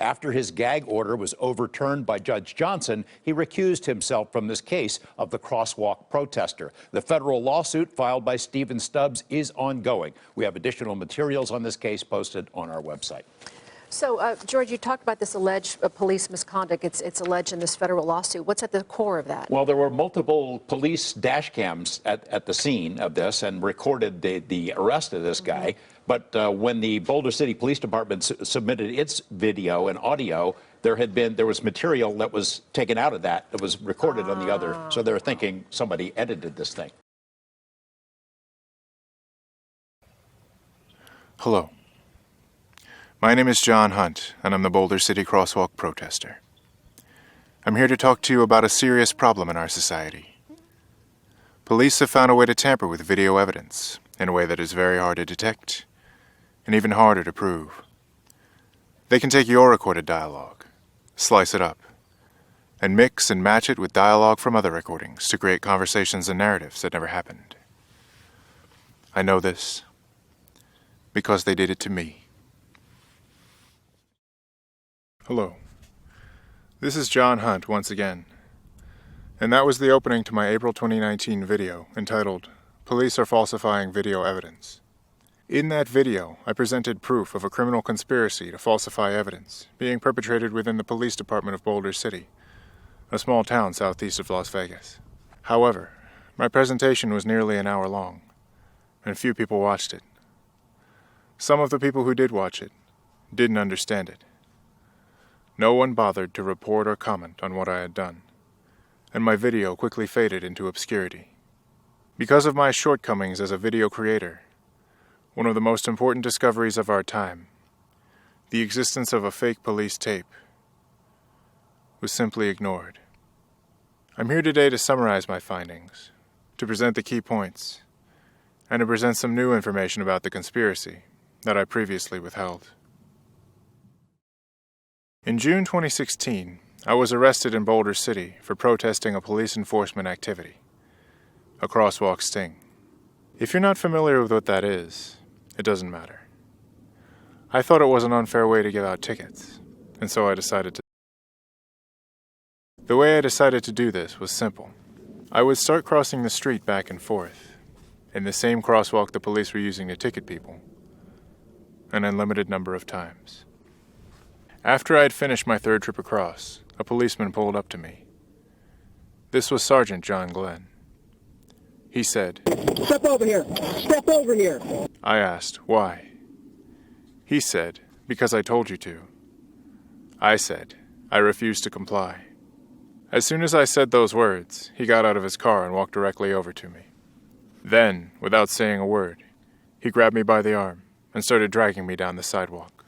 After his gag order was overturned by Judge Johnson, he recused himself from this case of the crosswalk protester. The federal lawsuit filed by Stephen Stubbs is ongoing. We have additional materials on this case posted on our website. So, George, you talked about this alleged police misconduct. It's alleged in this federal lawsuit. What's at the core of that? Well, there were multiple police dash cams at the scene of this and recorded the arrest of this guy. But when the Boulder City Police Department submitted its video and audio, there was material that was taken out of that was recorded on the other. So they're thinking somebody edited this thing. Hello. My name is John Hunt, and I'm the Boulder City Crosswalk protester. I'm here to talk to you about a serious problem in our society. Police have found a way to tamper with video evidence in a way that is very hard to detect and even harder to prove. They can take your recorded dialogue, slice it up, and mix and match it with dialogue from other recordings to create conversations and narratives that never happened. I know this because they did it to me. Hello. This is John Hunt once again, and that was the opening to my April 2019 video entitled, Police Are Falsifying Video Evidence. In that video, I presented proof of a criminal conspiracy to falsify evidence being perpetrated within the police department of Boulder City, a small town southeast of Las Vegas. However, my presentation was nearly an hour long, and few people watched it. Some of the people who did watch it didn't understand it. No one bothered to report or comment on what I had done, and my video quickly faded into obscurity. Because of my shortcomings as a video creator, one of the most important discoveries of our time, the existence of a fake police tape, was simply ignored. I'm here today to summarize my findings, to present the key points, and to present some new information about the conspiracy that I previously withheld. In June 2016, I was arrested in Boulder City for protesting a police enforcement activity, a crosswalk sting. If you're not familiar with what that is, it doesn't matter. I thought it was an unfair way to give out tickets, and so I decided to. The way I decided to do this was simple. I would start crossing the street back and forth, in the same crosswalk the police were using to ticket people, an unlimited number of times. After I had finished my third trip across, a policeman pulled up to me. This was Sergeant John Glenn. He said, "Step over here! Step over here!" I asked, why? He said, because I told you to. I said, I refused to comply. As soon as I said those words, he got out of his car and walked directly over to me. Then, without saying a word, he grabbed me by the arm and started dragging me down the sidewalk.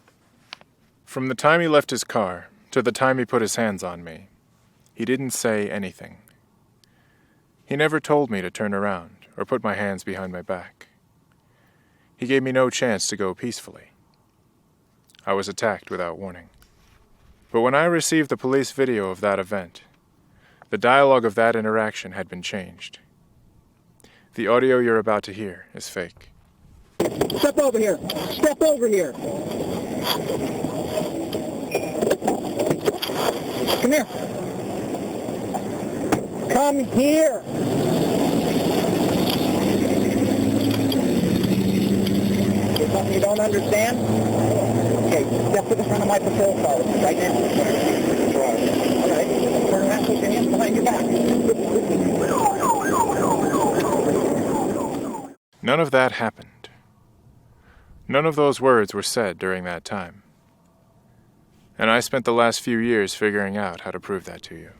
From the time he left his car to the time he put his hands on me, he didn't say anything. He never told me to turn around or put my hands behind my back. He gave me no chance to go peacefully. I was attacked without warning. But when I received the police video of that event, the dialogue of that interaction had been changed. The audio you're about to hear is fake. "Step over here! Step over here!" "Come here! Come here!" There's something you don't understand? Okay, step to the front of my patrol car right now. All right, turn around, put your hands behind your back. None of that happened. None of those words were said during that time. And I spent the last few years figuring out how to prove that to you.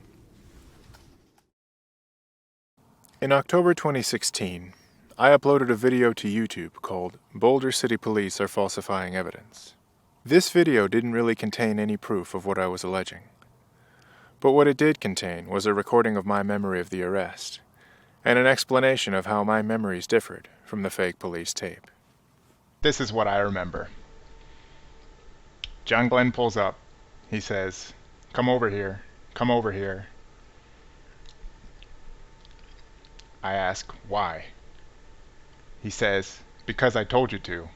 In October 2016, I uploaded a video to YouTube called Boulder City Police Are Falsifying Evidence. This video didn't really contain any proof of what I was alleging. But what it did contain was a recording of my memory of the arrest, and an explanation of how my memories differed from the fake police tape. This is what I remember. John Glenn pulls up. He says, "Come over here. Come over here." I ask, "Why?" He says, "Because I told you to."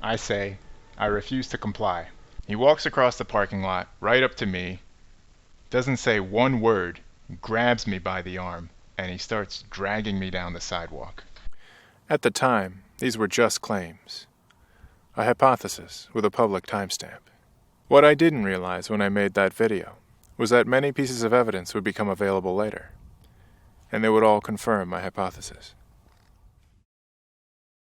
I say, "I refuse to comply." He walks across the parking lot, right up to me, doesn't say one word, grabs me by the arm, and he starts dragging me down the sidewalk. At the time, these were just claims. A hypothesis with a public timestamp. What I didn't realize when I made that video was that many pieces of evidence would become available later, and they would all confirm my hypothesis.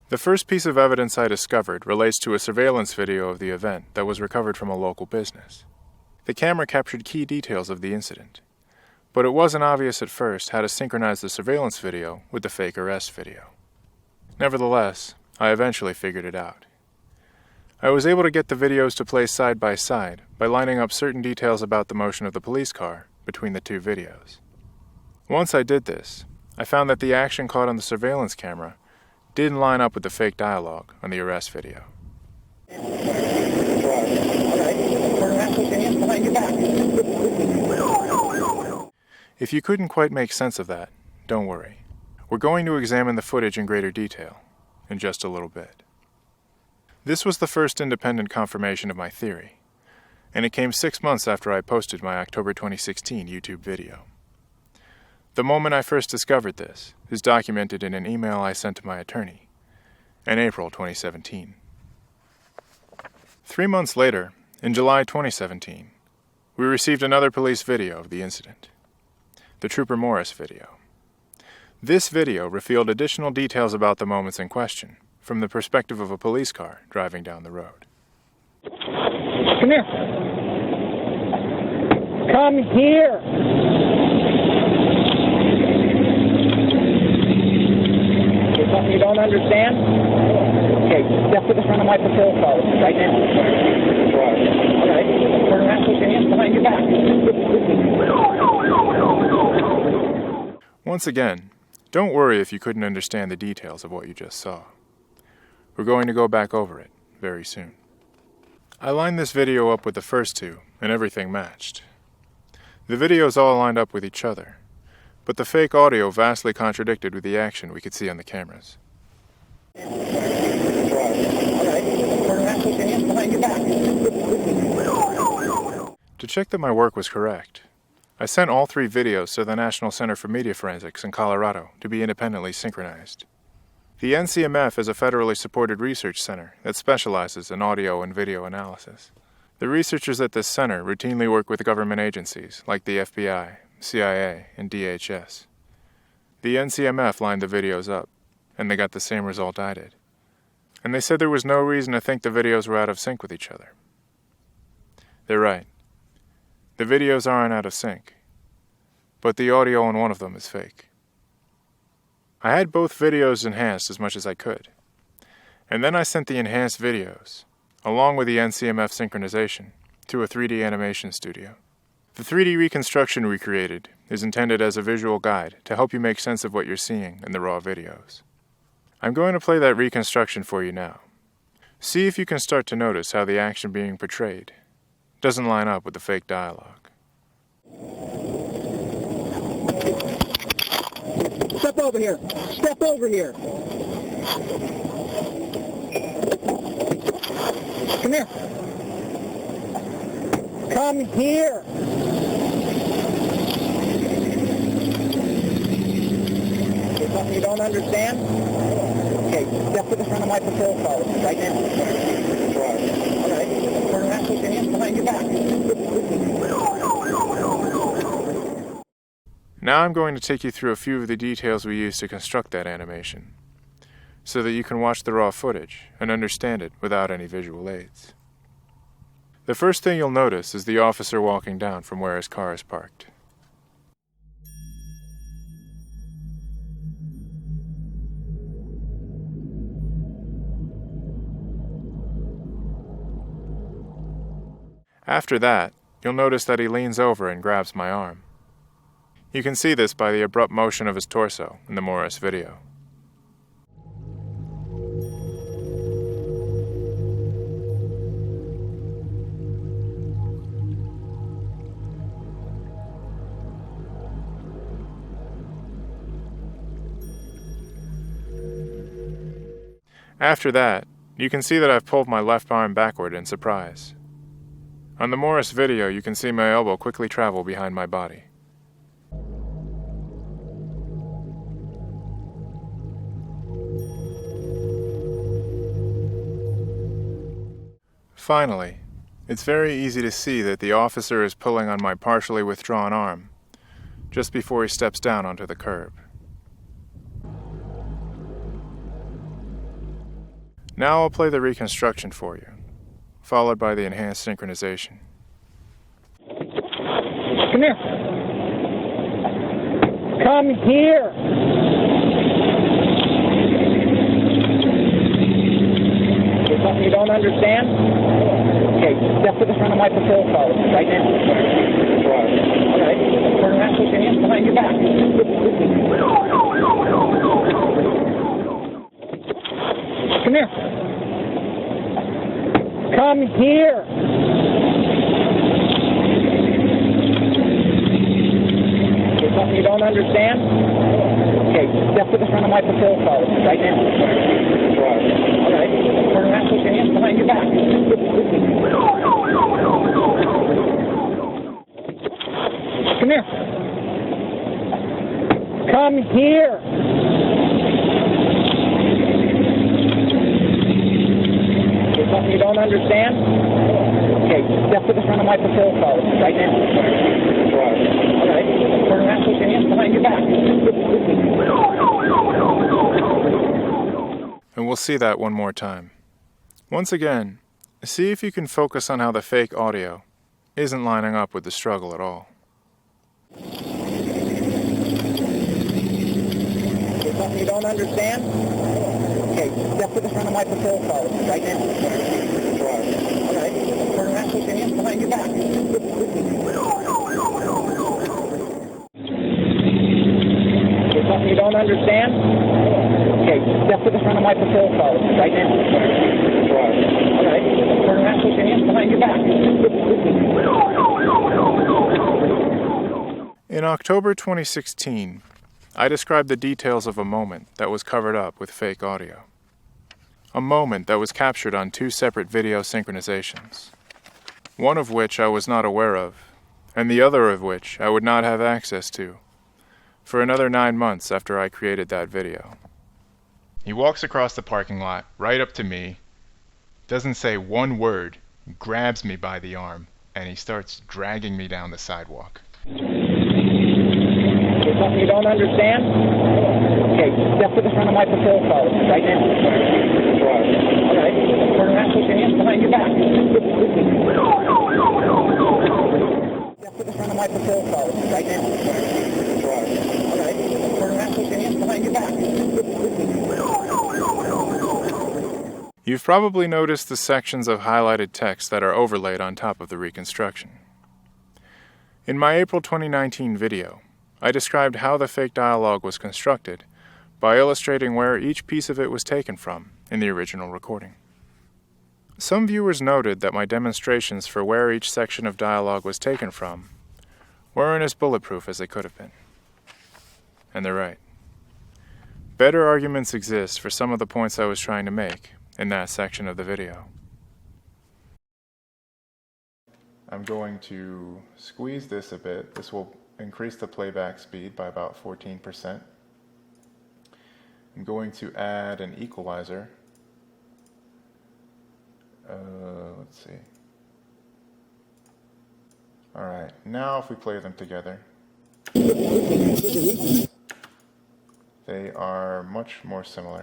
The first piece of evidence I discovered relates to a surveillance video of the event that was recovered from a local business. The camera captured key details of the incident, but it wasn't obvious at first how to synchronize the surveillance video with the fake arrest video. Nevertheless, I eventually figured it out. I was able to get the videos to play side by side by lining up certain details about the motion of the police car between the two videos. Once I did this, I found that the action caught on the surveillance camera didn't line up with the fake dialogue on the arrest video. If you couldn't quite make sense of that, don't worry. We're going to examine the footage in greater detail in just a little bit. This was the first independent confirmation of my theory, and it came 6 months after I posted my October 2016 YouTube video. The moment I first discovered this is documented in an email I sent to my attorney in April 2017. 3 months later, in July 2017, we received another police video of the incident, the Trooper Morris video. This video revealed additional details about the moments in question from the perspective of a police car driving down the road. Come here. Come here. There's something you don't understand? Okay, step to the front of my patrol car right now. All right. Turn around, put your hands behind your back. Once again, don't worry if you couldn't understand the details of what you just saw. We're going to go back over it very soon. I lined this video up with the first two, and everything matched. The videos all lined up with each other, but the fake audio vastly contradicted with the action we could see on the cameras. To check that my work was correct, I sent all 3 videos to the National Center for Media Forensics in Colorado to be independently synchronized. The NCMF is a federally supported research center that specializes in audio and video analysis. The researchers at this center routinely work with government agencies like the FBI, CIA, and DHS. The NCMF lined the videos up, and they got the same result I did. And they said there was no reason to think the videos were out of sync with each other. They're right. The videos aren't out of sync, but the audio on one of them is fake. I had both videos enhanced as much as I could, and then I sent the enhanced videos, along with the NCMF synchronization, to a 3D animation studio. The 3D reconstruction we created is intended as a visual guide to help you make sense of what you're seeing in the raw videos. I'm going to play that reconstruction for you now. See if you can start to notice how the action being portrayed doesn't line up with the fake dialogue. Step over here. Step over here. Come here. Come here. There's something you don't understand? Okay, step to the front of my patrol car right now. All right. Turn around, put your hands behind your back. Now I'm going to take you through a few of the details we used to construct that animation, so that you can watch the raw footage and understand it without any visual aids. The first thing you'll notice is the officer walking down from where his car is parked. After that, you'll notice that he leans over and grabs my arm. You can see this by the abrupt motion of his torso in the Morris video. After that, you can see that I've pulled my left arm backward in surprise. On the Morris video, you can see my elbow quickly travel behind my body. Finally, it's very easy to see that the officer is pulling on my partially withdrawn arm just before he steps down onto the curb. Now I'll play the reconstruction for you, followed by the enhanced synchronization. Come here. Come here. There's something you don't understand? Okay, step to the front of my patrol car right now. All right. Turn around, put your hands behind your back. Come here. Come here. There's something you don't understand? Okay, step to the front of my patrol car right now. All right. Turn around, put your hands behind your back. Come here. Come here. There's something you don't understand? Okay, step to the front of my patrol car right now. All right. Turn around, put your hands behind your back. And we'll see that one more time. Once again, see if you can focus on how the fake audio isn't lining up with the struggle at all. There's something you don't understand? Okay, step to the front of my patrol car right now. All right. Turn around, put your hands behind your back. There's something you don't understand? Okay, step to the front of my patrol car right now. All right. Turn around, put your hands behind your back. In October 2016, I described the details of a moment that was covered up with fake audio. A moment that was captured on two separate video synchronizations, one of which I was not aware of, and the other of which I would not have access to for another 9 months after I created that video. He walks across the parking lot, right up to me, doesn't say one word, grabs me by the arm, and he starts dragging me down the sidewalk. There's something you don't understand? Okay, step to the front of my patrol car right now. All right. Turn around, put your hands behind your back. Step to the front of my patrol car right now. All right. Turn around, put your hands behind your back. You've probably noticed the sections of highlighted text that are overlaid on top of the reconstruction. In my April 2019 video, I described how the fake dialogue was constructed by illustrating where each piece of it was taken from in the original recording. Some viewers noted that my demonstrations for where each section of dialogue was taken from weren't as bulletproof as they could have been. And they're right. Better arguments exist for some of the points I was trying to make in that section of the video. I'm going to squeeze this a bit. This will increase the playback speed by about 14%. I'm going to add an equalizer. Let's see. All right, now if we play them together, they are much more similar.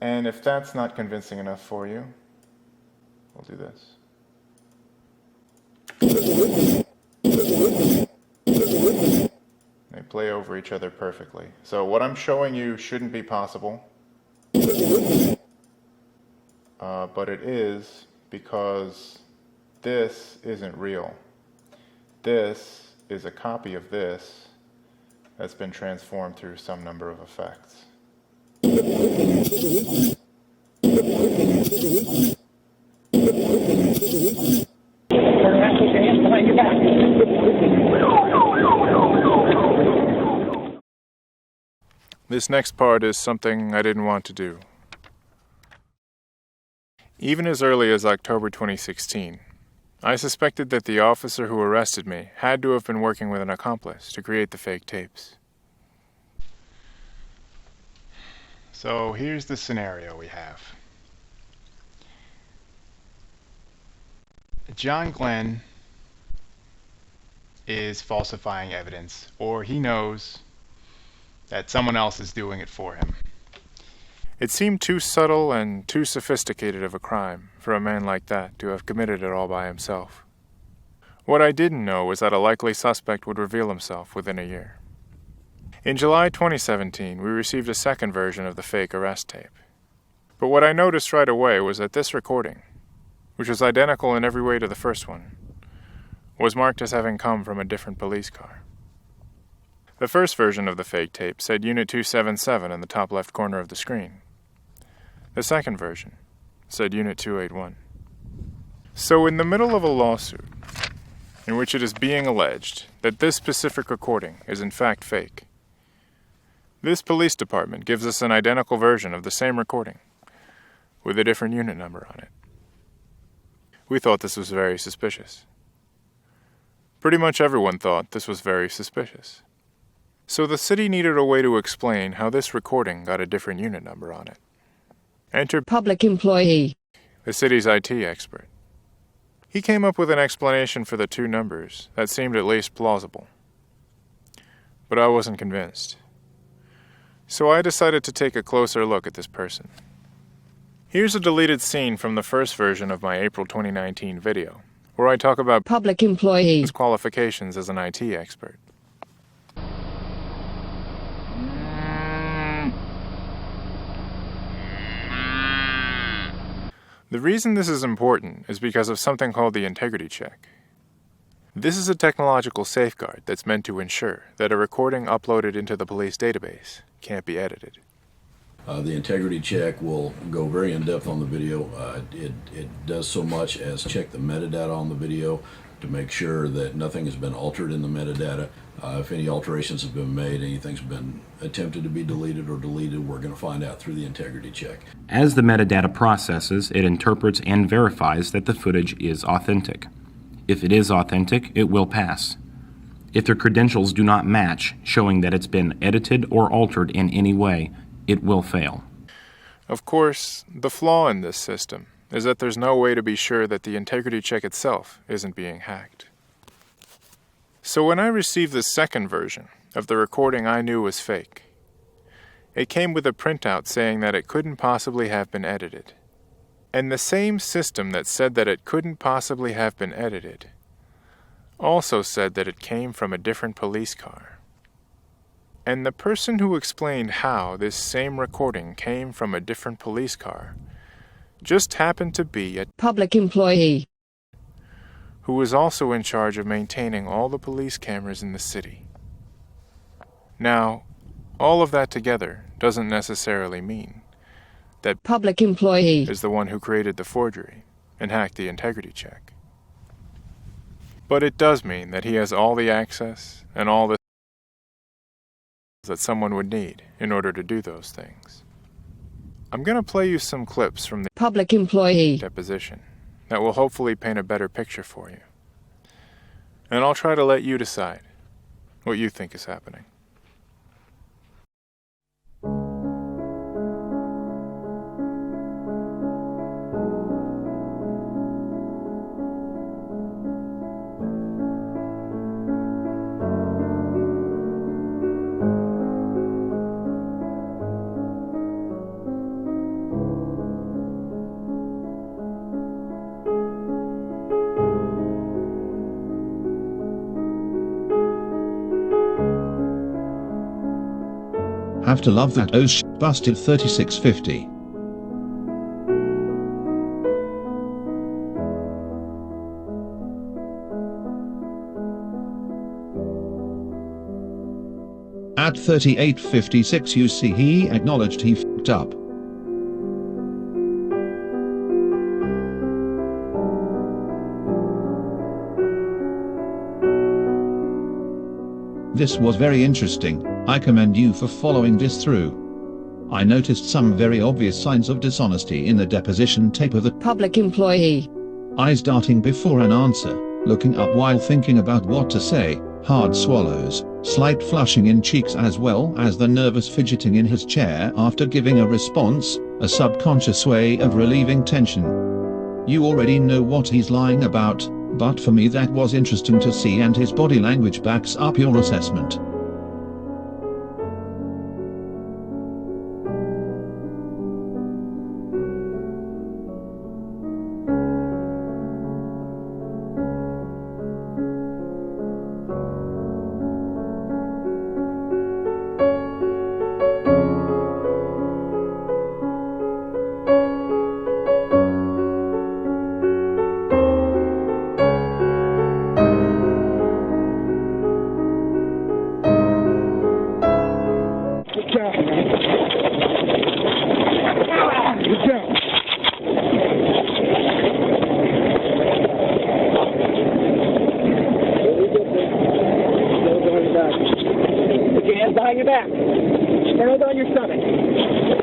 And if that's not convincing enough for you, we'll do this. They play over each other perfectly. So what I'm showing you shouldn't be possible, but it is because this isn't real. This is a copy of this that's been transformed through some number of effects. This next part is something I didn't want to do, Even as early as October 2016, I suspected that the officer who arrested me had to have been working with an accomplice to create the fake tapes. So here's the scenario we have. John Glenn is falsifying evidence, or he knows that someone else is doing it for him. It seemed too subtle and too sophisticated of a crime for a man like that to have committed it all by himself. What I didn't know was that a likely suspect would reveal himself within a year. In July 2017, we received a second version of the fake arrest tape. But what I noticed right away was that this recording, which was identical in every way to the first one, was marked as having come from a different police car. The first version of the fake tape said Unit 277 in the top left corner of the screen. The second version said Unit 281. So in the middle of a lawsuit, in which it is being alleged that this specific recording is in fact fake, this police department gives us an identical version of the same recording, with a different unit number on it. We thought this was very suspicious. Pretty much everyone thought this was very suspicious. So the city needed a way to explain how this recording got a different unit number on it. Enter Public employee. the city's IT expert. He came up with an explanation for the two numbers that seemed at least plausible. But I wasn't convinced. So I decided to take a closer look at this person. Here's a deleted scene from the first version of my April 2019 video, where I talk about Public employee. his qualifications as an IT expert. The reason this is important is because of something called the integrity check. This is a technological safeguard that's meant to ensure that a recording uploaded into the police database can't be edited. The integrity check will go very in-depth on the video. It does so much as check the metadata on the video to make sure that nothing has been altered in the metadata. If any alterations have been made, anything's been attempted to be deleted or deleted, we're going to find out through the integrity check. As the metadata processes, it interprets and verifies that the footage is authentic. If it is authentic, it will pass. If the credentials do not match, showing that it's been edited or altered in any way, it will fail. Of course, the flaw in this system is that there's no way to be sure that the integrity check itself isn't being hacked. So when I received the second version of the recording I knew was fake, it came with a printout saying that it couldn't possibly have been edited. And the same system that said that it couldn't possibly have been edited also said that it came from a different police car. And the person who explained how this same recording came from a different police car just happened to be a Public employee. who was also in charge of maintaining all the police cameras in the city. Now, all of that together doesn't necessarily mean that Public employee. is the one who created the forgery and hacked the integrity check. But it does mean that he has all the access and all the that someone would need in order to do those things. I'm going to play you some clips from the Public employee. deposition that will hopefully paint a better picture for you. And I'll try to let you decide what you think is happening. Have to love that busted 3650. At 3856 you see he acknowledged he f***ed up. This was very interesting. I commend you for following this through. I noticed some very obvious signs of dishonesty in the deposition tape of the Public employee. eyes darting before an answer, looking up while thinking about what to say, hard swallows, slight flushing in cheeks as well as the nervous fidgeting in his chair after giving a response, a subconscious way of relieving tension. You already know what he's lying about, but for me that was interesting to see, and his body language backs up your assessment. Put your hands behind your back. Hands on your stomach.